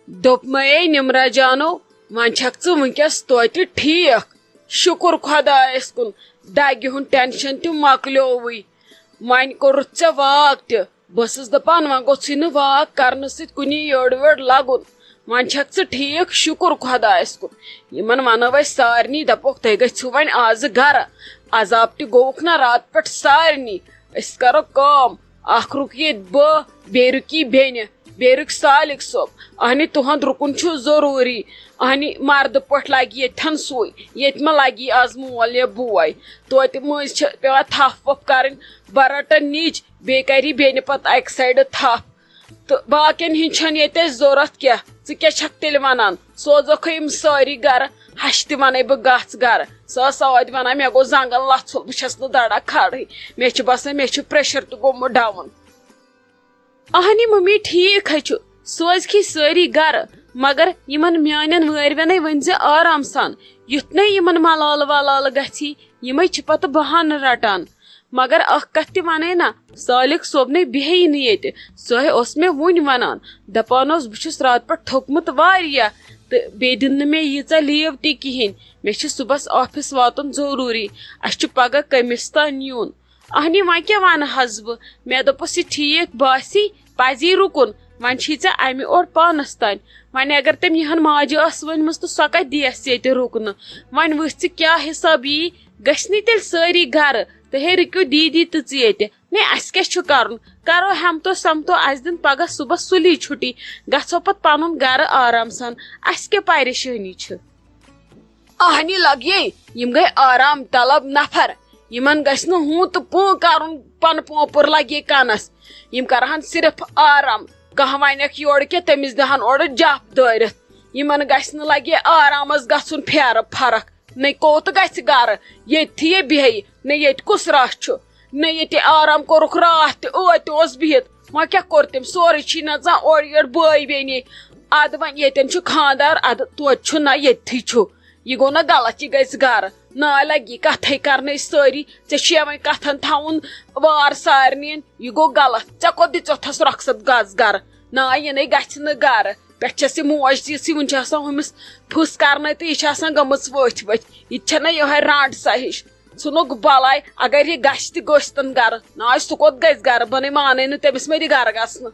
دوٚپمَے نِمرا جانو وۄنۍ چھکھ ژٕ وٕنکٮ۪س توتہِ ٹھیٖک شُکُر خۄدایَس کُن دگہِ ہُنٛد ٹٮ۪نشن تہِ مۄکلیووٕے وۄنۍ کوٚرُتھ ژےٚ واک تہِ بہٕ ٲسٕس دپان وۄنۍ گوٚژھُے نہٕ واک کرنہٕ سۭتۍ کُنی یٔڈ ؤڈ لگُن وۄنۍ چھکھ ژٕ ٹھیٖک شُکُر خۄدایَس کُن یِمن ونو أسۍ سارنٕے دپوکھ تُہۍ گٔژھِو وۄنۍ آزٕ گرٕ عذاب تہِ گوٚوُکھ نہ راتہٕ پٮ۪ٹھ سارنٕے أسۍ کرو کٲم اکھ رُک ییٚتہِ بہٕ بیٚیہِ رُکی بیٚنہِ بیٚیہِ رُکہِ سالِق صٲب اہنہِ تُہُنٛد رُکُن چھُ ضروٗری اہنہِ مردٕ پٲٹھۍ لگہِ ییٚتھٮ۪ن سُے ییٚتہِ ما لگی آز مول یا بوے توتہِ مٔنٛزۍ چھِ پیوان تھپھ وپھ کرٕنۍ بہٕ رٹن نِچ بیٚیہِ کری بیٚنہِ پتہٕ اکہِ سایڈٕ تھپھ تہٕ باقین ہِنٛدۍ چھنہٕ ییٚتہِ اَسہِ ضوٚرتھ کینٛہہ ژٕ کیٛاہ چھکھ تیٚلہِ ونان سوزوکھے یِم سٲری گرٕ ہش تہِ ونے بہٕ گژھ گرٕ سۄ ٲس سواد ونان مےٚ گوٚو زنگن لژھُل بہٕ چھس نہٕ دڑا کھڑٕے مےٚ چھُ باسان مےٚ چھُ پریشر تہِ گوٚمُت ڈاوُن اہنہِ ممی ٹھیٖک ہے چھُ سوزکھے سٲری گرٕ مگر یِمن میانٮ۪ن وٲرۍوٮ۪نے ؤنۍزِ آرام سان یُتھ نَے یِمن ملالہٕ ولالہٕ گژھی یِمے چھِ پتہٕ بہانہٕ رٹان مگر اکھ کتھ تہِ ونے نا سالِق صٲبنٕے بیہیہِ نہٕ ییٚتہِ سۄے اوس مےٚ وُنۍ ونان دپان اوس بہٕ چھُس راتہٕ پٮ۪ٹھ تھوٚکمُت واریاہ تہٕ بیٚیہِ دِن نہٕ مےٚ ییٖژاہ لیٖو تہِ کِہینۍ مےٚ چھُ صُبحس آفِس واتُن ضروٗری اسہِ چھُ پگہہ کٔمِس تام یُن اہنہِ وۄنۍ کیٛاہ ونہٕ حظ بہٕ مےٚ دوٚپُس یہِ ٹھیٖک باسی پزی رُکُن وۄنۍ چھی ژےٚ امہِ اور پانس تانۍ وۄنۍ اگر تٔمۍ یِہن ماجہِ ٲس ؤنمٕژ تہٕ سۄ کتہِ دِیس ییٚتہِ رُکنہٕ وۄنۍ وٕچھ ژٕ کیٛاہ حساب یی گژھِ نہٕ تیٚلہِ سٲری گرٕ تہٕ ہے رُکِو دیٖدی تہٕ ژٕ ییٚتہِ نے اسہِ کیٛاہ چھُ کرُن کرو ہٮ۪متو سمتو اسہِ دِن پگہہ صُبحس سُلی چھُٹی گژھو پتہٕ پنُن گرٕ آرام سان اسہِ کیٛاہ پریشٲنی چھِ اہنہِ لگیے یِم گٔے آرام طلب نفر یِمن گژھِ نہٕ ہوٗ تہٕ پوٗ کرُن پنہٕ پوپُر لگے کنس یِم کرہن صرف آرام کانٛہہ ونیکھ یورٕ کینٛہہ تٔمِس دِہن اورٕ جپ دٲرِتھ یِمن گژھِ نہٕ لگے آرامس گژھُن پھیرٕ فرق نَے کوٚت گژھِ گرٕ ییٚتھی یے بیٚہہِ نَے ییٚتہِ کُس رَش چھُ نَے ییٚتہِ آرام کوٚرُکھ راتھ تہِ ٲدۍ تہِ اوس بِہِتھ وۄنۍ کیٛاہ کوٚر تٔمۍ سورُے چھی نژان اورٕ یورٕ بٲے بیٚنی ادٕ وۄنۍ ییٚتٮ۪ن چھُ خانٛدار ادٕ توتہِ چھُ نہ ییٚتھی چھُ یہِ گوٚو نہ غلط یہِ گژھِ گرٕ ناے لگی کتھے کرنٕچ سٲری ژےٚ چھُے وۄنۍ کتھن تھاوُن وار سارنٕے یہِ گوٚو غلط ژےٚ کوٚت دِژٕتھس رۄخصت گژھ گرٕ ناے یہِ نَے گژھِ نہٕ گرٕ پٮ۪ٹھ چھس یہِ موج تہِ یِژھ وُنہِ چھِ آسان ہُمِس پھٕس کرنے تہٕ یہِ چھِ آسان گٔمٕژ ؤتھۍ ؤتھۍ یہِ تہِ چھنہ یِہوے رانٛڈ سا ہِش ژھٕنُکھ بلاے اگر یہِ گژھِ تہِ گٔژھتن گرٕ ناے سُہ کوٚت گژھِ گرٕ بہٕ نَے مانے نہٕ تٔمِس مےٚ دِ گرٕ گژھنہٕ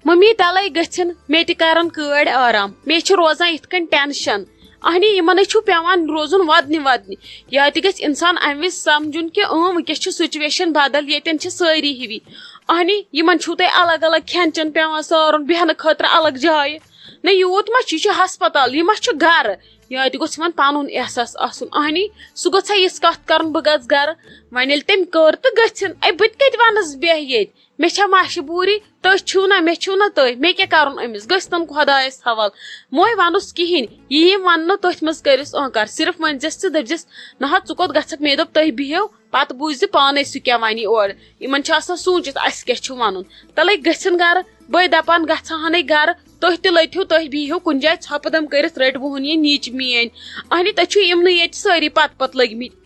ممی تلے گٔژھِن مےٚ تہِ کرن کٲڑۍ آرام مےٚ چھُ روزان یِتھ کٔنۍ ٹٮ۪نشن اہنہِ یِمنٕے چھُ پیوان روزُن وۄدنہِ وۄدنہِ یا تہِ گژھِ اِنسان امہِ وِزِ سمجُن کہِ وٕنکیٚس چھِ سُچویشن بدل ییٚتٮ۪ن چھِ سٲری ہِوی اہنہِ یِمن چھُو تۄہہِ الگ الگ کھٮ۪ن چٮ۪ن پیوان سارُن بیہنہٕ خٲطرٕ الگ جایہِ نہ یوٗت ما چھُ یہِ چھُ ہسپتال یہِ ما چھُ گرٕ یا تہِ گوٚژھ یِمن پنُن احساس آسُن اہنہِ سُہ گوٚژھا یِژھ کتھ کرُن بہٕ گژھٕ گرٕ وۄنۍ ییٚلہِ تٔمۍ کٔر تہٕ گٔژھِن اے بہٕ تہِ کتہِ ونس بیٚہہ ییٚتہِ مےٚ چھا مجبوٗری تُہۍ چھِو نہ مےٚ چھِو نہ تُہۍ مےٚ کیٛاہ کرُن أمِس گٔژھتن خۄدایس حوالہٕ موے ونُس کِہینۍ یہِ وننہٕ تٔتھۍ منٛز کٔرِس کر صرف ؤنۍزٮ۪س ژٕ دٔپزٮ۪س نہ حظ ژٕ کوٚت گژھکھ مےٚ دوٚپ تُہۍ بِہِو پتہٕ بوٗزِ پانے سُہ کیٛاہ ونہِ اورٕ یِمن چھُ آسان سوٗنچِتھ اسہِ کیٛاہ چھُ ونُن تلے گٔژھِن گرٕ بٔے دپان گژھہانٕے گرٕ تُہۍ تہِ لٔتھِو تُہۍ بِہِو کُنہِ جایہِ ژھۄپہٕ دم کٔرِتھ رٔٹۍوُہُن یہِ نِچ میٲنۍ اہنہِ تُہۍ چھِو یِمنٕے ییٚتہِ سٲری پتہٕ پتہٕ لٔگمٕتۍ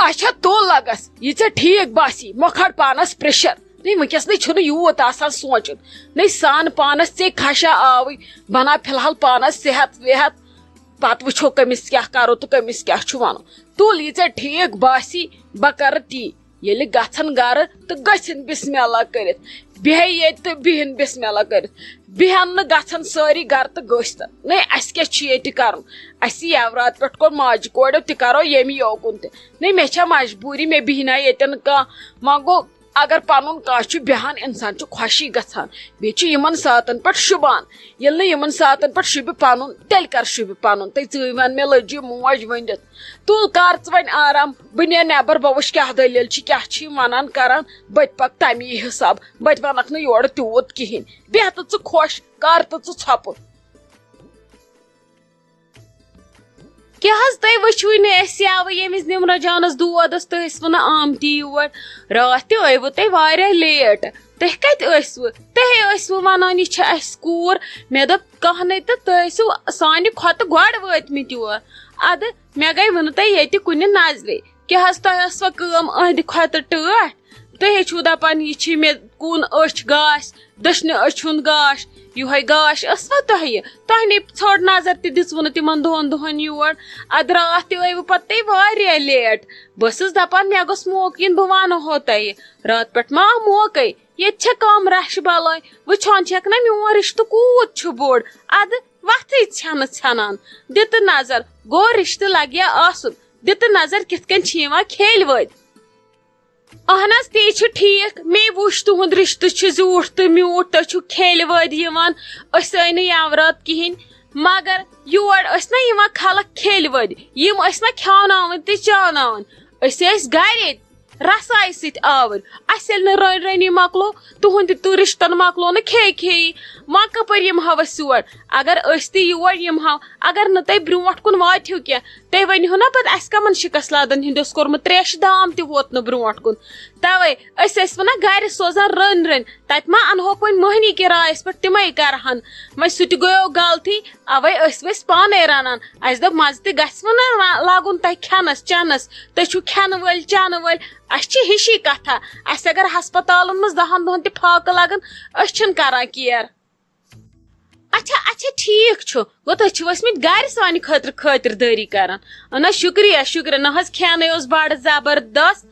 اچھا تو لگس یہِ ژےٚ ٹھیٖک باسی مۄ کھال پانس پریشر نَے وٕنکیٚس نَے چھُنہٕ یوٗت آسان سونٛچُن نَے سان پانس ژے کھشا آوٕے بناو فِلحال پانس صحت وحت پتہٕ وٕچھو کٔمِس کیٛاہ کرو تہٕ کٔمِس کیٛاہ چھُ ونُن تُل یہِ ژےٚ ٹھیٖک باسی بہٕ کرٕ تی ییٚلہِ گژھن گرٕ تہٕ گٔژھِنۍ بسمہِ اللہ کٔرِتھ بیٚہے ییٚتہِ تہٕ بِہِنۍ بسمہِ اللہ کٔرِتھ بیہن نہٕ گژھن سٲری گرٕ تہٕ گٔژھتن نَے اسہِ کیٛاہ چھُ ییٚتہِ کرُن اسہِ یورات پٮ۪ٹھ کوٚر ماجہِ کوڑیو تہِ کرو ییٚمہِ یوکُن تہِ نَے مےٚ چھےٚ مجبوٗری مےٚ بِہنا ییٚتٮ۪ن کانٛہہ وۄنۍ گوٚو اگر پنُن کانٛہہ چھُ بیہان انسان چھُ خۄشی گژھان بیٚیہِ چھُ یِمن ساتن پٮ۪ٹھ شوٗبان ییٚلہِ نہٕ یِمن ساتن پٮ۪ٹھ شوٗبہِ پنُن تیٚلہِ کر شوٗبہِ پنُن تہٕ ژٕے ون مےٚ لٔجہِ موج ؤنِتھ تُل کر ژٕ وۄنۍ آرام بہٕ نیرٕ نٮ۪بر بہٕ وٕچھِ کیٛاہ دٔلیٖل چھِ کیٛاہ چھِ یِم ونان کران بہٕ تہِ پکہٕ تمی حساب بہٕ تہِ ونکھ نہٕ یورٕ تیوٗت کِہینۍ بیٚہہ تہٕ ژٕ خۄش کر تہٕ ژٕ ژھۄپہٕ کیٛاہ حظ تُہۍ وٕچھوٕے نہٕ أسۍ آوٕ ییٚمہِ وِزِ نِمرا جانس دود ٲس تُہۍ ٲسوٕ نہٕ آمتی یور راتھ تہِ ٲیوٕ تُہۍ واریاہ لیٹ تُہۍ کتہِ ٲسوٕ تُہۍ ٲسوٕ ونان یہِ چھِ اسہِ کوٗر مےٚ دوٚپ کانٛہہ نَے تہٕ تُہۍ ٲسِو سانہِ کھۄتہٕ گۄڈٕ وٲتمٕتۍ یور ادٕ مےٚ گٔے وُنہِ تۄہہِ ییٚتہِ کُنہِ نظرِ کیٛاہ حظ تۄہہِ ٲسوا کٲم أہنٛدِ کھۄتہٕ ٹٲٹھ تُہۍ چھِو دپان یہِ چھِ مےٚ کُن أچھ گاش دٔچھنہِ أچھ ہُنٛد گاش یِہوے گاش ٲسوا تۄہہِ نے ژھٲڑ نظر تہِ دِژوٕ نہٕ تِمن دۄہن یور اَدٕ راتھ تہِ ٲیوٕ پتہٕ تُہۍ واریاہ لیٹ بہٕ ٲسٕس دپان مےٚ گوٚژھ موقعہٕ یِن بہٕ ونہو تۄہہِ راتہٕ پٮ۪ٹھ ما آو موقعے ییٚتہِ چھےٚ کم رش بلاے وٕچھان چھکھ نا میون رشتہٕ کوٗت چھُ بوٚڑ اَدٕ وتھٕے ژھٮ۪نہٕ ژھٮ۪نان دِتہٕ نظر گوٚو رشتہٕ لگیا آسُن دِتہٕ نظر کِتھ کٔنۍ چھِ یِوان کھیلۍ وٲدۍ اہن حظ تی چھُ ٹھیٖک مے وٕچھ تُہُنٛد رشتہٕ چھُ زیوٗٹھ تہٕ میوٗٹھ تُہۍ چھِو کھیلہِ وٲدۍ یِوان أسۍ آے نہٕ یاورات کِہینۍ مگر یور ٲسۍ نا یِوان خلق کھیلہِ وٲدۍ یِم ٲسۍ نا کھیاوناوان تہٕ چاوناوان أسۍ ٲسۍ گرے رسایہِ سۭتۍ آوٕرۍ اَسہِ ییٚلہِ نہٕ رٔنۍ رٔنی مۄکلو تُہُنٛد تہِ رشتن مۄکلو نہٕ کھیٚیہِ کھیٚیی وۄنۍ کپٲرۍ یِمہو أسۍ یور اگر أسۍ تہِ یور یِمہو اگر نہٕ تُہۍ برونٛٹھ کُن واتہِو کینٛہہ تُہۍ ؤنِہو نا پتہٕ اَسہِ کمن شِکس لادن ہُنٛد اوس کوٚرمُت تریشہِ دام تہِ ووت نہٕ برونٛٹھ کُن توے أسۍ ٲسۍ ونان گرِ سوزان رٔنۍ رٔنۍ تتہِ ما انہوکھ وۄنۍ مٔہنی کِرایس پٮ۪ٹھ تِمے کرہن وۄنۍ سُہ تہِ گٔیو غلطی اوے أسۍ ؤسۍ پانے رنان اَسہِ دوٚپ مزٕ تہِ گژھوٕ نہٕ لگُن تۄہہِ کھٮ۪نس چٮ۪نس تُہۍ چھِو کھٮ۪نہٕ وٲلۍ چٮ۪نہٕ وٲلۍ اَسہِ چھِ ہِشی کتھا اَسہِ اگر ہسپتالن منٛز 10 دۄہن تہِ فاقہٕ لگان أسۍ چھِنہٕ کران کیر اچھا اچھا ٹھیٖک چھُ گوٚو تُہۍ چھِو ٲسمٕتۍ گرِ سانہِ خٲطرٕ خٲطردٲری کران اہن شُکریہ شُکریہ نہ حظ کھٮ۪نٕے اوس بڑٕ زبردست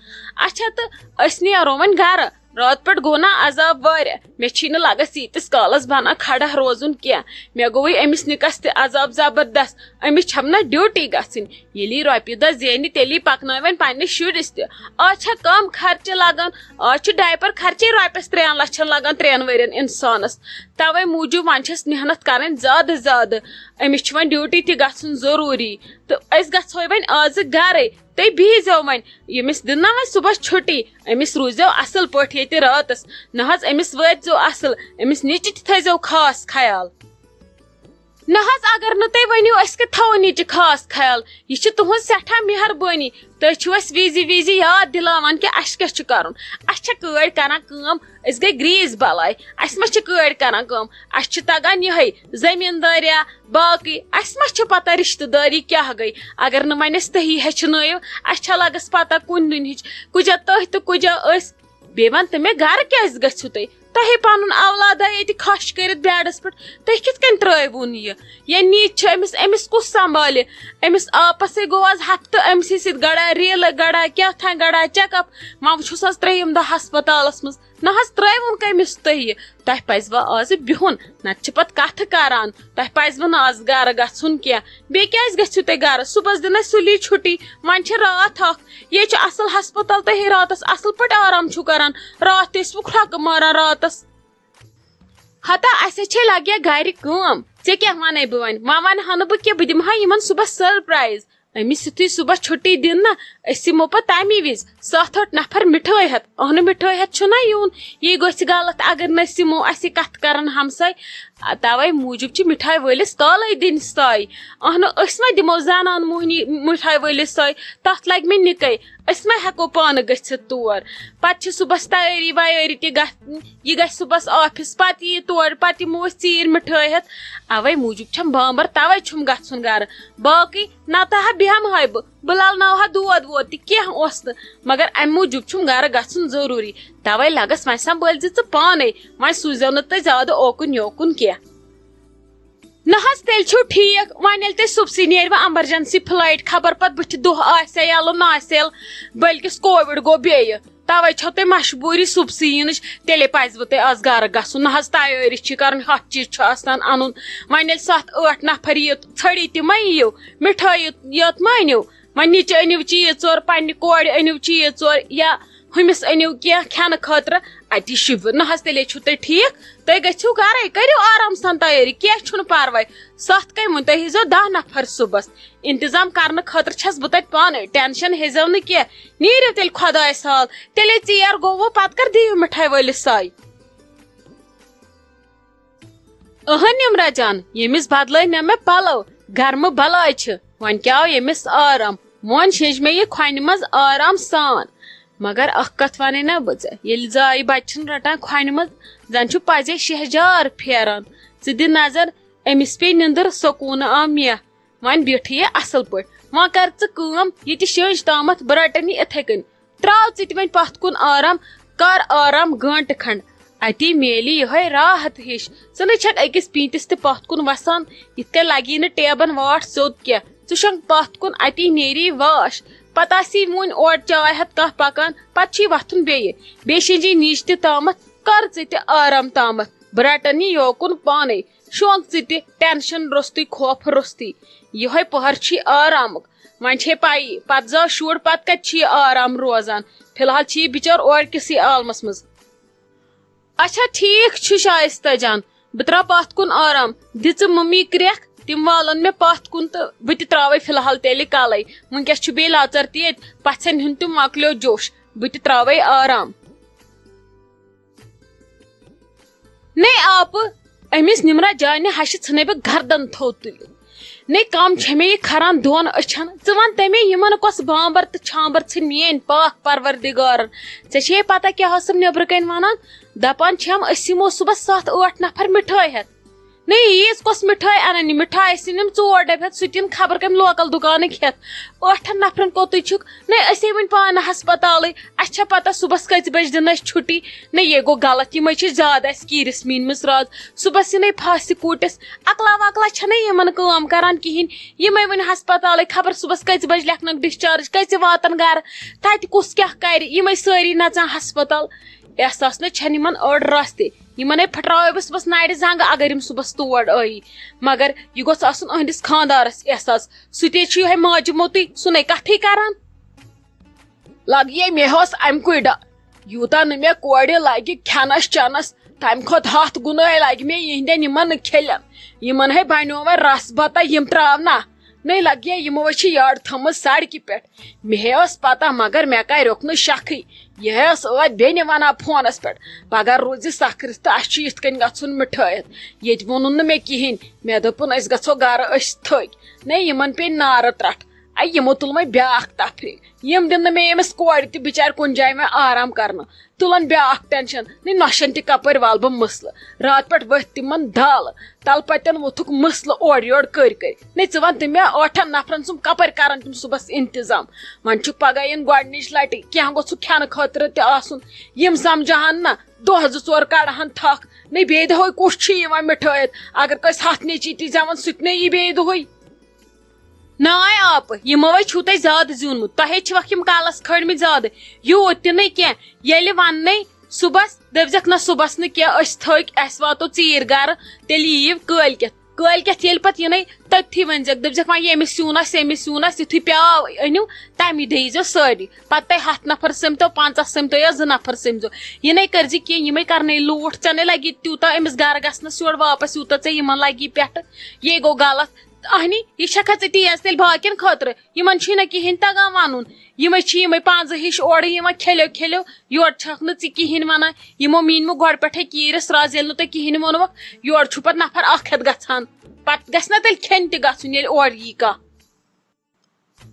اچھا تہٕ أسۍ نیرو وۄنۍ گرٕ راتہٕ پٮ۪ٹھ گوٚو نا عذاب واریاہ مےٚ چھی نہٕ لگس ییٖتِس کالس بنان کھڑا روزُن کینٛہہ مےٚ گوٚوٕے أمِس نِکس تہِ عذاب زبردست أمِس چھم نا ڈیوٹی گژھٕنۍ ییٚلہِ یہِ رۄپیہِ دہ زینہِ تیٚلی پکناوٮ۪ن پننِس شُرِس تہِ آز چھا کم خرچہٕ لگان آز چھُ ڈایپر خرچے رۄپیس 3 لچھن لگان 3 ؤرین انسانس توے موٗجوٗب وۄنۍ چھس محنت کرٕنۍ زیادٕ زیادٕ أمِس چھُ وۄنۍ ڈیوٹی تہِ گژھُن ضروٗری تہٕ أسۍ گژھو وۄنۍ آزٕ گرے تُہۍ بِہزیو وۄنۍ ییٚمِس دِن نا وۄنۍ صبحس چھُٹی أمِس روٗززیو اصل پٲٹھۍ ییٚتہِ راتس نہ حظ أمِس وٲتزیو اصل أمِس نیچہِ تہِ تھٲیزیو خاص خیال نہ حظ اگر نہٕ تُہۍ ؤنِو أسۍ کتہِ تھاوو نیچہِ خاص خیال یہِ چھِ تُہنٛز سٮ۪ٹھاہ مہربٲنی تُہۍ چھِو اَسہِ وِزِ یاد دِلاوان کہِ اَسہِ کیاہ چھُ کرُن اَسہِ چھےٚ کٲڑۍ کران کٲم أسۍ گٔے گریٖس بلاے اَسہِ ما چھِ کٲڑۍ کران کٲم اَسہِ چھِ تگان یِہے زٔمیٖندٲریا باقٕے اَسہِ ما چھِ پتہ رشتہٕ دٲری کیاہ گٔے اگر نہٕ وۄنۍ أسۍ تُہی ہیٚچھنٲیِو اَسہِ چھا لگس پتہ کُنہِ دُنہِچ کُجا تُہۍ تہٕ کُجا أسۍ بیٚیہِ ون تہٕ مےٚ گرٕ کیازِ گٔژھِو تُہۍ تۄہے پنُن اولادہ ییٚتہِ کھۄش کٔرِتھ بیڈس پٮ۪ٹھ تُہۍ کِتھ کٔنۍ ترٲوُن یہِ نیٖچ چھِ أمِس کُس سنبھالہِ أمِس آپسے گوٚو آز ہفتہٕ أمسٕے سۭتۍ گڑا ریلہٕ گڑا کیاہ تھانۍ گڑا چیک اپ وۄنۍ وٕچھُس حظ 3یِم دۄہ ہسپتالس منٛز نہ حظ ترٲوُن کٔمِس تُہۍ تۄہہِ پزوٕ آزٕ بِہُن نتہٕ چھِ پتہٕ کتھٕ کران تۄہہِ پزوٕ نہٕ آز گرٕ گژھُن کینٛہہ بیٚیہِ کیازِ گٔژھِو تُہۍ گرٕ صبحس دِن اَسہِ سُلی چھُٹی وۄنۍ چھِ راتھ اکھ ییٚتہِ چھُ اصل ہسپتال تُہۍ راتس اصل پٲٹھۍ آرام چھُو کران راتھ تہِ ٲسوٕ کھرٛۄکہٕ ماران راتس ہتا اَسے چھے لگیا گرِ کٲم ژےٚ کیاہ ونے بہٕ وۄنۍ ونہا نہٕ بہٕ کینٛہہ بہٕ دِمہٕ ہا یِمن صبحس سرپرایز أمِس یُتھُے صبحس چھُٹی دِن نا أسۍ یِمو پتہٕ تمی وِزِ 7-8 نفر مِٹھٲے ہٮ۪تھ اہنہٕ مِٹھٲے ہٮ۪تھ چھُنہ یُن یہِ گژھِ غلط اگر نہٕ أسۍ یِمو اَسہِ کتھ کرن ہمساے توے موٗجوٗب چھِ مِٹھٲے وٲلِس کالے دِنۍ ساے اہنہٕ أسۍ ما دِمو زنان موہنی مِٹھٲے وٲلِس ساے تتھ لگہِ مےٚ نِکے أسۍ ما ہٮ۪کو پانہٕ گٔژھِتھ تور پتہٕ چھِ صبحس تیٲری ویٲری تہِ یہِ گژھِ صبحس آفِس پتہٕ یی تورٕ پتہٕ یِمو أسۍ ژیٖرۍ مِٹھٲے ہٮ۪تھ اوے موٗجوٗب چھم بامبر توے چھُم گژھُن گرٕ باقٕے نتہٕ ہا بیٚہمہٕ ہاے بہٕ للناوہا دود وود تہِ کینٛہہ اوس نہٕ مگر امہِ موٗجوٗب چھُم گرٕ گژھُن ضروٗری توے لگس وۄنۍ سنبھٲلۍ زِ ژٕ پانے وۄنۍ سوٗزیو نہٕ تُہۍ زیادٕ اوکُن یوکُن کینٛہہ نہ حظ تیٚلہِ چھُو ٹھیٖک وۄنۍ ییٚلہِ تُہۍ صُبسٕے نیرِوٕ ایمرجنسی فلایٹ خبر پتہٕ بٕتھِ دۄہ آسیا یلہٕ نہ آسیا یلہٕ بٔلکِس کووِڈ گوٚو بیٚیہِ توے چھو تۄہہِ مجبوٗری صُبسٕے یِنٕچ تیٚلے پزوٕ تۄہہِ آز گرٕ گژھُن نہ حظ تیٲری چھِ کرٕنۍ ہتھ چیٖز چھُ آسان اَنُن وۄنۍ ییٚلہِ 7-8 نفر یِیِو ژھٔڑی تہِ ما یِیِو مِٹھٲے یوت ما أنِو وۄنۍ نِچہِ أنِو چیٖز ژور پننہِ کورِ أنِو چیٖز ژور یا ہُمِس أنِو کینٛہہ کھٮ۪نہٕ خٲطرٕ اتی شوٗبِو نہ حظ تیٚلے چھُو تُہۍ ٹھیٖک تُہۍ گٔژھِو گرے کٔرِو آرام سان تیٲری کینٛہہ چھُنہٕ پرواے 7 کٔمۍ ووٚن تُہۍ ہیزیو 10 نفر صبحس انتظام کرنہٕ خٲطرٕ چھس بہٕ تتہِ پانے ٹینشن ہیزیو نہٕ کینٛہہ نیٖرِو تیٚلہِ خۄدایس حال تیٚلے ژیر گوٚوٕ پتہٕ کر دِیِو مِٹھٲے وٲلِس ساے نِمرا جان ییٚمِس بدلٲے مےٚ پلو گرمہٕ بلاے چھِ وۄنۍ کیٛاہ آو ییٚمِس آرام وۄنۍ چھیٚج مےٚ یہِ کھۄنہِ منٛز آرام سان مگر اکھ کتھ ونے نا بہٕ ژےٚ ییٚلہِ زایہِ بچہِ چھِنہٕ رٹان کھۄنہِ منٛز زن چھُ پزے شہجار پھیران ژٕ دِ نظر أمِس پیٚیہِ نِندٕر سکوٗنہٕ آو مےٚ وۄنۍ بیٖٹھٕے یہِ اصل پٲٹھۍ وۄنۍ کر ژٕ کٲم ییٚتہِ شٲنٛج تامتھ بہٕ رٹن یہِ اِتھے کٔنۍ تراو ژٕ تہِ وۄنۍ پتھ کُن آرام کر آرام گھنٹہ کھنڈ اتی میلی یہ راحت ہش ژٕ نہ چھکھ أکِس پیٖنتِس تہِ پتھ کُن وسان یِتھ کٔنۍ لگی نہٕ ٹیبن واٹھ سیوٚد کینٛہہ ژٕ چھکھ پتھ کُن اتی نیری واش پتہٕ آسی وُنۍ اورٕ چاے ہتھ کانٛہہ پکان پتہٕ چھی وتھُن بیٚیہِ شینجی نِچ تہِ تامتھ کر ژٕ تہِ آرام تامتھ بہٕ رٹن یہِ یوکُن پانے شونٛگ ژٕ تہِ ٹینشن روٚستُے خوفہٕ روٚستُے یِہوے پہر چھی آرامُک وۄنۍ چھے پایی پتہٕ زاو شُر پتہٕ کتہِ چھی آرام روزان فی الحال چھی بچار اور کِسٕے عالمس منٛز اچھا ٹھیک چھُ شائستہ جان بہٕ تراو پتھ کُن آرام دِژٕ ممی کرٛیکھ تِم والن مےٚ پتھ کُن تہٕ بہٕ تہِ تراوے فی الحال تیٚلہِ کلے وُنکیٚس چھُ بیٚیہِ لاژر تہِ ییٚتہِ پژھٮ۪ن ہُنٛد تہِ مۄکلیو جوش بہٕ تہِ تراوے آرام نے آپہٕ أمِس نِمرا جانہِ ہشہِ ژھٕنے بہٕ گردن تھوٚد تُلِتھ نے کم چھےٚ مےٚ یہِ کھران دۄن أچھن ژٕ ون تمے یِمن کۄس بامبر تہٕ چھامبر ژھٕنۍ میٲنۍ پاک پروردگارن ژےٚ چھے پتہ کیٛاہ ٲسٕم نیبرٕ کنۍ ونان دپان چھم أسۍ یِمو صبحس 7-8 نفر مِٹھٲے ہٮ۪تھ نے ییٖژ کۄس مِٹھٲے انن مِٹھایہِ ٲسِن یِم 4 ڈبہٕ ہٮ۪تھ سُہ تہِ خبر کمہِ لوکل دُکانٕکۍ ہٮ۪تھ 8 نفرن کوٚتُے چھُکھ نے أسے وُنہِ پانہٕ ہسپتالٕے اسہِ چھےٚ پتہ صبحس کٔژِ بجہِ دِنۍ اَسہِ چھُٹی نے یے گوٚو غلط یِمے چھِ زیادٕ اَسہِ کیٖرِس میٖنمٕژ راز صبحس یِنَے پھاسہِ کوٗٹِس اکلا وکلا چھنَے یِمن کٲم کران کِہینۍ یِمے وُنہِ ہسپتالٕے خبر صبحس کٔژِ بجہِ لیکھنکھ ڈسچارج کٔژِ واتن گرٕ تتہِ کُس کیٛاہ کرِ یِمے سٲری نژان ہسپتال احساس نہ چھنہٕ یِمن أڑ رژھ تہِ یِمنے پھٹراوے بہٕ صبحس نرِ زنگہٕ اگر یِم صبحس تور ٲیی مگر یہِ گوٚژھ آسُن أہنٛدِس خانٛدارس احساس سُہ تہِ چھُ یِہوے ماجہِ موتُے سُنے کتھٕے کران لگیے مےٚ اوس امہِ کُے ڈر یوٗتاہ نہٕ مےٚ کورِ لگہِ کھٮ۪نس چٮ۪نس تمہِ کھۄتہٕ 100 گُنٲے لگہِ مےٚ یِہنٛدٮ۪ن یِمن کھیلٮ۪ن یِمن ہے بنیو وۄنۍ رس بتہ یِم تراونا نے لگیے یِمو چھِ یڈ تھٲمٕژ سڑکہِ پٮ۪ٹھ مےٚ ہے ٲس پتہ مگر مےٚ کریوکھ نہٕ شکھٕے یہِ ہے ٲس ٲدۍ بیٚنہِ ونان فونس پٮ۪ٹھ پگاہ روزِ سکرِتھ تہٕ اسہِ چھُ یِتھ کٔنۍ گژھُن مِٹھٲیِتھ ییٚتہِ ووٚنُن نہٕ مےٚ کِہینۍ مےٚ دوٚپُن أسۍ گژھو گرٕ أسۍ تھٔکۍ نے یِمن پیٚیہِ نارٕ ترٹھ یِمو تُل وۄنۍ بیاکھ تفریٖق یِم دِنۍ نہٕ مےٚ ییٚمِس کورِ تہِ بِچارِ کُنہِ جایہِ وۄنۍ آرام کرنہٕ تُلن بیاکھ ٹینشن نے نۄشن تہِ کپٲرۍ والہٕ بہٕ مسلہٕ راتہٕ پٮ۪ٹھ ؤتھۍ تِمن دالہٕ تلہٕ پتٮ۪ن ووٚتھُکھ مسلہٕ اورٕ یورٕ کٔرۍ نے ژٕ ون تہٕ مےٚ 8 نفرن سُم کپٲرۍ کرن تِم صبحس انتظام وۄنۍ چھُکھ پگاہ یِن گۄڈنِچ لٹہِ کینٛہہ گوٚژھُکھ کھٮ۪نہٕ خٲطرٕ تہِ آسُن یِم سمجھہن نہ دۄہ 2-4 کڑہن تھکھ نے بیٚیہِ دۄہے کُس چھُ یِوان مِٹھٲیِتھ اگر کٲنٛسہِ 100 نیچی تہِ زٮ۪وان سُہ تہِ نے یی بیٚیہِ دۄہے ناے آپہٕ یِموے چھُو تۄہہِ زیادٕ زیوٗنمُت تۄہے چھِوکھ یِم کلس کھٲڑمٕتۍ زیادٕ یوٗت تہِ نہٕ کینٛہہ ییٚلہِ وننے صبحس دٔپزٮ۪کھ نہ صبحس نہٕ کینٛہہ أسۍ تھٔکۍ اَسہِ واتو ژیٖرۍ گرٕ تیٚلہِ یِیِو کٲلۍکٮ۪تھ ییٚلہِ پتہٕ یِنَے تٔتھی ؤنۍزٮ۪کھ دٔپزٮ۪کھ وۄنۍ ییٚمِس سیُن آسہِ یِتھُے پیاو أنِو تمی دۄہ ییٖزیو سٲری پتہٕ تۄہہِ 100 نفر سٔمتو 50 سٔمتو یا 2 نفر سٔمزیو یِنَے کٔرزِ کینٛہہ یِمے کرنے لوٗٹھ ژےٚ نے لگی تیوٗتاہ أمِس گرٕ گژھنس یورٕ واپس یوٗتاہ ژےٚ یِمن لگی پٮ۪ٹھٕ یے گوٚو غلط اہنی یہِ چھکھا ژٕ تیز تیٚلہِ باقین خٲطرٕ یِمن چھُے نہ کِہینۍ تگان ونُن یِمے چھِ یِمے 5 ہِش اورٕ یِوان کھیلو یورٕ چھکھ نہٕ ژٕ کِہینۍ ونان یِمو میٖنمُت گۄڈٕ پٮ۪ٹھے کیٖرِس راز ییٚلہِ نہٕ تۄہہِ کِہینۍ ووٚنوُکھ یورٕ چھُ پتہٕ نفر 1 ہٮ۪تھ گژھان پتہٕ گژھِ نا تیٚلہِ کھٮ۪ن تہِ گژھُن ییٚلہِ اورٕ یی کانٛہہ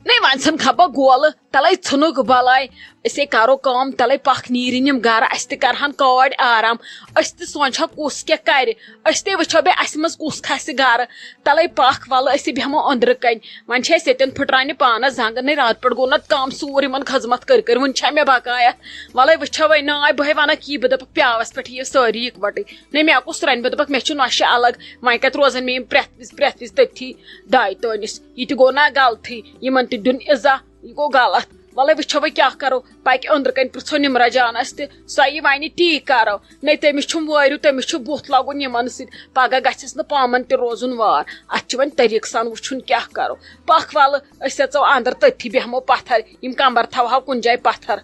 نے وۄنۍ ژھٕن کھپا گولہٕ تلے ژھٕنُکھ بلاے أسے کرو کٲم تلے پکھ نیٖرِنۍ یِم گرٕ اسہِ تہِ کرہن کورِ آرام أسۍ تہِ سونٛچہو کُس کیٛاہ کرِ أسۍ تہِ وٕچھو بیٚیہِ اسہِ منٛز کُس کھسہِ گرٕ تلے پکھ ولہٕ أسۍ بیٚہمو أنٛدرٕ کنۍ وۄنۍ چھِ أسۍ ییٚتٮ۪ن پھٕٹراونہِ پانس زنگہٕ نے راتہٕ پٮ۪ٹھ گوٚو نہ کم سوٗر یِمن خٔذمت کٔرۍ وُنہِ چھا مےٚ بقایت ولے وٕچھو وۄنۍ ناے بہے ونکھ یی بہٕ دپکھ پیاوس پٮ۪ٹھ یِیِو سٲری اِکوٹے نے مےٚ کُس رنہِ بہٕ دپکھ مےٚ چھُ نۄشہِ الگ وۄنۍ کتہِ روزن مےٚ یِم پرٮ۪تھ وِزِ تٔتھی ڈاے تٲنِس یہِ تہِ گوٚو نہ غلطٕے یِمن تہِ دیُن عزا یہِ گوٚو غلط ولے وٕچھو وۄنۍ کیٛاہ کرو پکہِ أنٛدرٕ کنۍ پرژھو نِمرا جانس تہِ سۄ یی ونہِ تی کرو نے تٔمِس چھُم وٲرِو تٔمِس چھُ بُتھ لاگُن یِمن سۭتۍ پگاہ گژھٮ۪س نہٕ پامن تہِ روزُن وار اتھ چھُ وۄنۍ طریٖقہٕ سان وٕچھُن کیٛاہ کرو پکھ ولہٕ أسۍ اژو انٛدر تٔتھی بیٚہمو پتھر یِم کمبر تھاوہو کُنہِ جایہِ پتھر